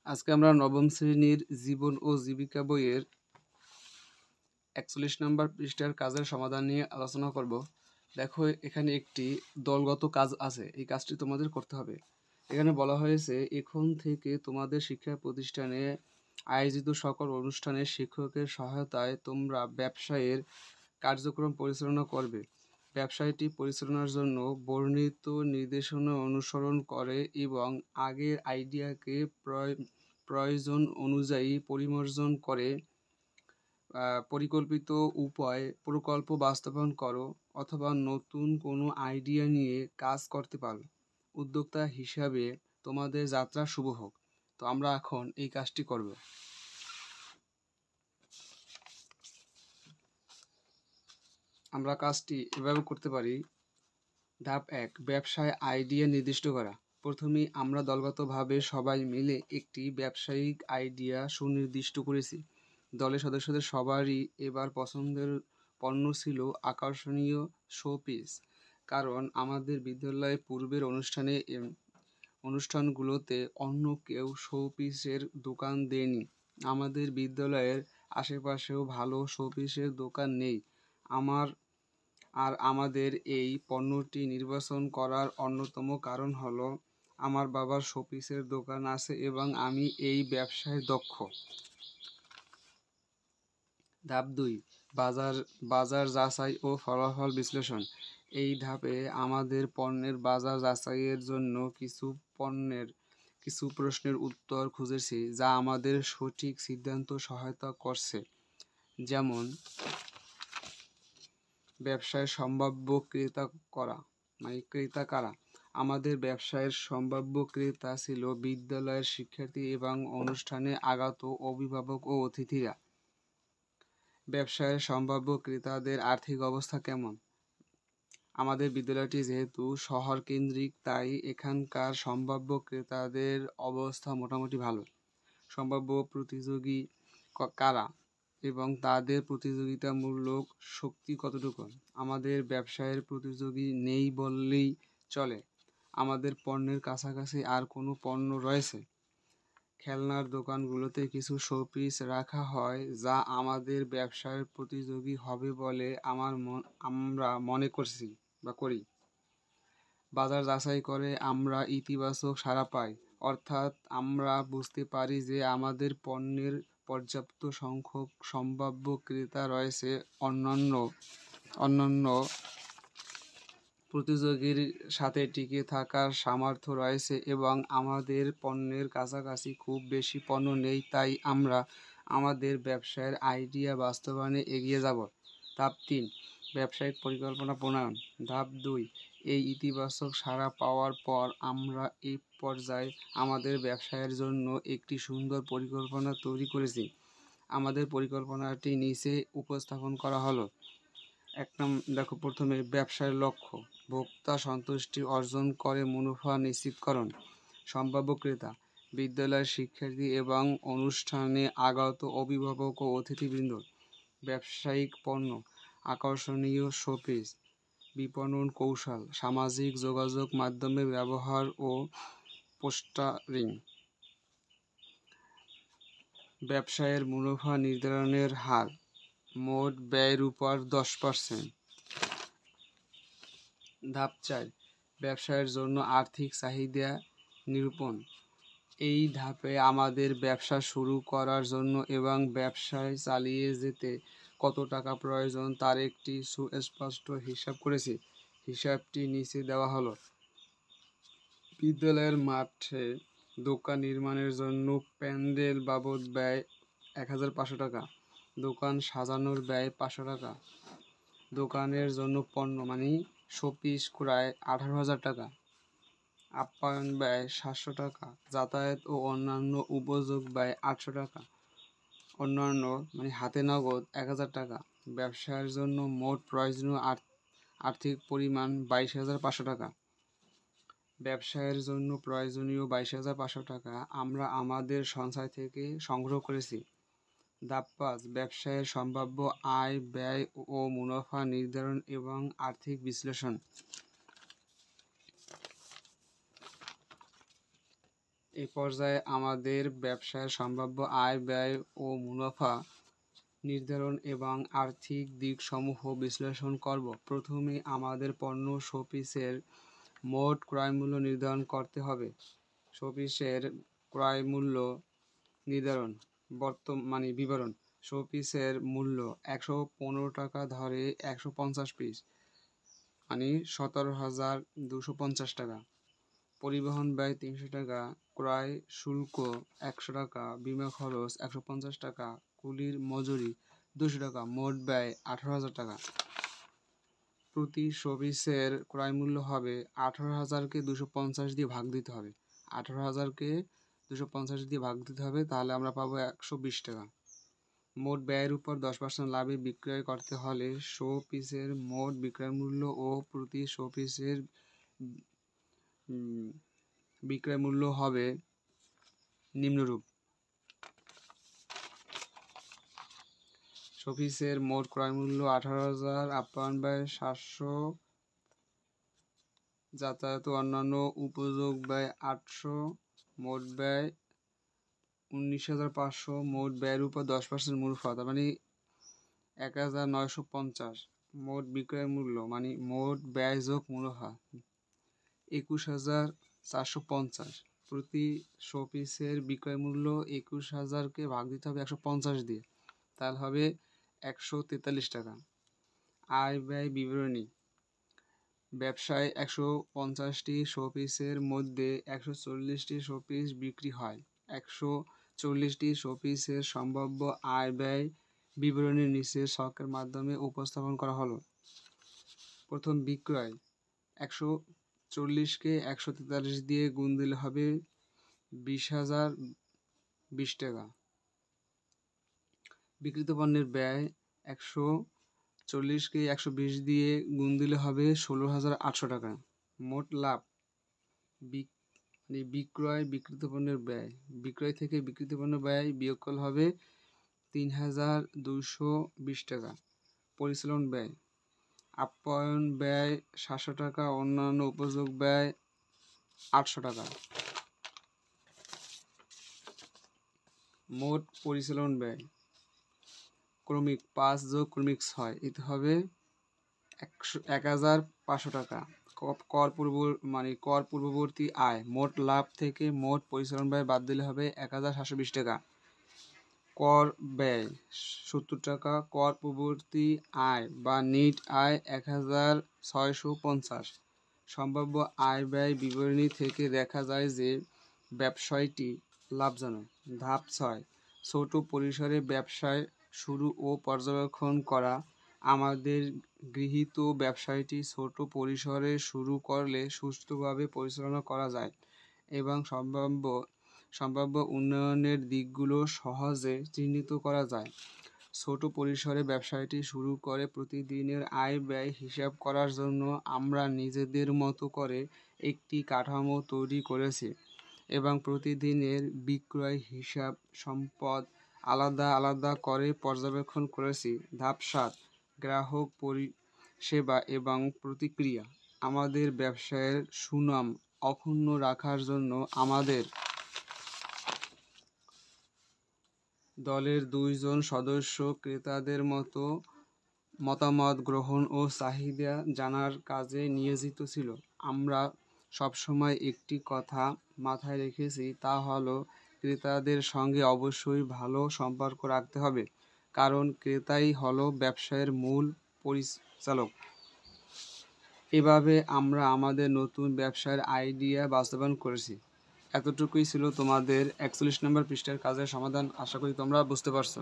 আজকে আমরা নবম শ্রেণীর জীবন ও জীবিকা বইয়ের ৪১ নম্বর পৃষ্ঠার কাজের সমাধান নিয়ে আলোচনা করব। দেখো, এখানে একটি দলগত কাজ আছে। এই কাজটি তোমাদের করতে হবে। এখানে বলা হয়েছে, এখন থেকে তোমাদের শিক্ষা প্রতিষ্ঠানে আয়োজিত সকল অনুষ্ঠানে শিক্ষকের সহায়তায় তোমরা ব্যবসায়ের কার্যক্রম পরিচালনা করবে। ব্যবসায়টি পরিচালনার জন্য বর্ণিত নির্দেশনা অনুসরণ করে এবং আগের আইডিয়াকে প্রয়োজন অনুযায়ী পরিমার্জন করে পরিকল্পিত প্রকল্প বাস্তবায়ন করো, অথবা নতুন কোনো আইডিয়া নিয়ে কাজ করতে পারো। উদ্যোক্তা হিসাবে তোমাদের যাত্রা শুভ হোক। তো আমরা এখন এই কাজটি করব। আমরা কাজটি এভাবে করতে পারি। ধাপ ১, ব্যবসায় আইডিয়া নির্দিষ্ট করা। প্রথমেই আমরা দলগতভাবে সবাই মিলে একটি ব্যবসায়িক আইডিয়া সুনির্দিষ্ট করেছি। দলের সদস্যদের সবারই এবার পছন্দের পণ্য ছিল আকর্ষণীয় শোপিস, কারণ আমাদের বিদ্যালয়ে পূর্বের অনুষ্ঠানগুলোতে অন্য কেউ শোপিসের দোকান দেয়নি। আমাদের বিদ্যালয়ের আশেপাশেও ভালো শোপিসের দোকান নেই। আমাদের এই পণ্যটি নির্বাচন করার অন্যতম কারণ হলো আমার বাবার শোপিসের দোকান আছে এবং আমি এই ব্যবসায় দক্ষ। ধাপ ২, বাজার যাচাই ও ফলাফল বিশ্লেষণ। এই ধাপে আমাদের পণ্যের বাজার যাচাইয়ের জন্য কিছু প্রশ্নের উত্তর খুঁজেছি, যা আমাদের সঠিক সিদ্ধান্ত সহায়তা করছে। যেমন, ব্যবসায় সম্ভাব্য ক্রেতা কারা? আমাদের ব্যবসায়ের সম্ভাব্য ক্রেতা ছিল বিদ্যালয়ের শিক্ষার্থী এবং অনুষ্ঠানে আগত অভিভাবক ও অতিথিরা। ব্যবসায়ের সম্ভাব্য ক্রেতাদের আর্থিক অবস্থা কেমন? আমাদের বিদ্যালয়টি যেহেতু শহর কেন্দ্রিক, তাই এখানকার সম্ভাব্য ক্রেতাদের অবস্থা মোটামুটি ভালো। সম্ভাব্য প্রতিযোগী কারা এবং তাদের প্রতিযোগিতামূলক শক্তি কতটুকু? আমাদের ব্যবসায়ের প্রতিযোগী নেই বললেই চলে। আমাদের পণ্যের কাছাকাছি আর কোনো পণ্য রয়েছে? খেলনার দোকানগুলোতে কিছু শোপিস রাখা হয় যা আমাদের ব্যবসায়ের প্রতিযোগী হবে বলে আমরা মনে করি। বাজার যাচাই করে আমরা ইতিবাচক সাড়া পাই, অর্থাৎ আমরা বুঝতে পারি যে আমাদের পণ্যের পর্যাপ্ত সংখ্যক সম্ভাব্য ক্রেতা রয়েছে, অন্যান্য প্রতিযোগীর সাথে টিকে থাকার সামর্থ্য রয়েছে এবং আমাদের পণ্যের কাছাকাছি খুব বেশি পণ্য নেই, তাই আমরা আমাদের ব্যবসায়ের আইডিয়া বাস্তবায়নে এগিয়ে যাব। ধাপ ৩, ব্যবসায়িক পরিকল্পনা প্রণয়ন। ধাপ ২, এই ইতিবাচক সাড়া পাওয়ার পর আমরা এই পর্যায়ে আমাদের ব্যবসায়ের জন্য একটি সুন্দর পরিকল্পনা তৈরি করেছি। আমাদের পরিকল্পনাটি নিচে উপস্থাপন করা হলো। দেখো, প্রথমে ব্যবসায়ের লক্ষ্য: ভোক্তা সন্তুষ্টি অর্জন করে মুনাফা নিশ্চিতকরণ। সম্ভাব্য ক্রেতা: বিদ্যালয়ের শিক্ষার্থী এবং অনুষ্ঠানে আগত অভিভাবক ও অতিথিবৃন্দ। ব্যবসায়িক পণ্য: আকর্ষণীয় শোপিস। বিপণন কৌশল: সামাজিক যোগাযোগ মাধ্যমে ব্যবহার ও পোস্টারিং। ব্যবসায়ের মুনাফা নির্ধারণের হার: মোট ব্যয়ের উপর 10%। ধাপ ৪, ব্যবসায়ের জন্য আর্থিক চাহিদা নিরূপণ। এই ধাপে আমাদের ব্যবসা শুরু করার জন্য এবং ব্যবসায় চালিয়ে যেতে কত টাকা প্রয়োজন তার একটি সুস্পষ্ট হিসাব করেছি। হিসাবটি নিচে দেওয়া হলো। বিদ্যালয়ের মাঠে দোকান নির্মাণের জন্য প্যান্ডেল বাবদ ব্যয় 1500 টাকা। দোকান সাজানোর ব্যয় 500 টাকা। দোকানের জন্য পণ্য শোপিস ক্রয় 18,000 টাকা। আপ্যায়ন ব্যয় 700 টাকা। যাতায়াত ও অন্যান্য উপযোগ ব্যয় 800 টাকা। অন্যান্য হাতে নগদ 1000 টাকা। ব্যবসায়ের জন্য মোট প্রয়োজনীয় আর্থিক পরিমাণ 22,500 টাকা। ব্যবসায়ের জন্য প্রয়োজনীয় 22,500 টাকা আমরা আমাদের সঞ্চয় থেকে সংগ্রহ করেছি। ধাপ ৫, ব্যবসায়ের সম্ভাব্য আয়, ব্যয় ও মুনাফা নির্ধারণ এবং আর্থিক বিশ্লেষণ। এই পর্যায়ে আমাদের ব্যবসায়ের সম্ভাব্য আয়, ব্যয় ও মুনাফা নির্ধারণ এবং আর্থিক দিকসমূহ বিশ্লেষণ করব। প্রথমে আমাদের পণ্য শোপিসের মোট ক্রয়মূল্য নির্ধারণ করতে হবে। শোপিসের ক্রয়মূল্য নির্ধারণ বিবরণ। শোপিসের মূল্য 115 টাকা ধরে 150 পিস, 17,250 টাকা। পরিবহন ব্যয় 300 টাকা, ক্রয় শুল্ক 100 টাকা, বিমা খরচ 150 টাকা, কুলির মজুরি 200 টাকা, মোট ব্যয় 18,000 টাকা। প্রতি শোপিসের ক্রয়মূল্য হবে 18,000কে 250 দিয়ে ভাগ দিতে হবে। 18,000কে 250 দিয়ে ভাগ দিতে হবে, তাহলে আমরা পাবো 120 টাকা। মোট ব্যয়ের উপর 10% লাভে বিক্রয় করতে হলে শোপিসের মোট বিক্রয় মূল্য ও প্রতি শোপিসের বিক্রয় মূল্য হবে নিম্নরূপ। শোপিসের মোট ক্রয় মূল্য 18,000, আপ্যায়ন ব্যয় 700, যাতায়াত ও অন্যান্য উপযোগ ব্যয় 800, মোট ব্যয় 19,500। মোট ব্যয়ের উপর 10% মুনাফা, 1,950। মোট বিক্রয় মূল্য মোট ব্যয় যোগ মুনাফা 21,450। প্রতি শোপিসের বিক্রয় মূল্য 21,000কে ভাগ দিতে হবে 150 দিয়ে, তাহলে হবে 143 টাকা। আয় ব্যয় বিবরণী। ব্যবসায় 150টি শোপিসের মধ্যে 140টি শোপিস বিক্রি হয়। 140টি শোপিসের সম্ভাব্য আয় ব্যয় বিবরণী নিচে ছকের মাধ্যমে উপস্থাপন করা হলো। প্রথম, বিক্রয়। 140কে 143 দিয়ে গুণ দিলে হবে 20,020 টাকা। বিক্রিত পণ্যের ব্যয়। 140কে 120 দিয়ে গুণ দিলে হবে 16,800 টাকা। মোট লাভ। বিক্রয় বিক্রিত পণ্যের ব্যয়, বিক্রয় থেকে বিক্রিত পণ্যের ব্যয় বিয়োগ করলে হবে 3,220 টাকা। পরিচালন ব্যয়। আপ্যায়ন ব্যয় 700 টাকা, অন্যান্য উপযোগ ব্যয় 800 টাকা। মোট পরিচালন ব্যয় ক্রমিক 5 যোগ ক্রমিক 6, এতে হবে 1,500 টাকা। কর পূর্ববর্তী আয়। মোট লাভ থেকে মোট পরিচালন ব্যয় বাদ দিলে হবে 1,720 টাকা। কর ব্যয় 70 টাকা। কর পূর্ববর্তী আয় বা নিট আয় 1,650। সম্ভাব্য আয় ব্যয় বিবরণী থেকে দেখা যায় যে ব্যবসায়টি লাভজনক। ধাপ 6, ছোট পরিসরে ব্যবসায় শুরু ও পর্যবেক্ষণ করা। আমাদের গৃহীত ব্যবসায়টি ছোট পরিসরে শুরু করলে সুষ্ঠুভাবে পরিচালনা করা যায় এবং সম্ভাব্য উন্নয়নের দিকগুলো সহজে চিহ্নিত করা যায়। ছোট পরিসরে ব্যবসায়টি শুরু করে প্রতিদিনের আয় ব্যয় হিসাব করার জন্য আমরা নিজেদের মতো করে একটি কাঠামো তৈরি করেছি এবং প্রতিদিনের বিক্রয় হিসাব সম্পদ আলাদা আলাদা করে পর্যবেক্ষণ করেছি। ধাপ 7, গ্রাহক পরিষেবা এবং প্রতিক্রিয়া। আমাদের ব্যবসায়ের সুনাম অক্ষুণ্ণ রাখার জন্য আমাদের দলের 2 জন সদস্য ক্রেতাদের মতামত গ্রহণ ও চাহিদা জানার কাজে নিয়োজিত ছিল। আমরা সবসময় একটি কথা মাথায় রেখেছি, তা হলো ক্রেতাদের সঙ্গে অবশ্যই ভালো সম্পর্ক রাখতে হবে, কারণ ক্রেতাই হলো ব্যবসায়ের মূল পরিচালক। এভাবে আমরা আমাদের নতুন ব্যবসার আইডিয়া বাস্তবায়ন করেছি। এতটুকুই ছিল তোমাদের 41 নম্বর পৃষ্ঠার কাজের সমাধান। আশা করি তোমরা বুঝতে পারছো।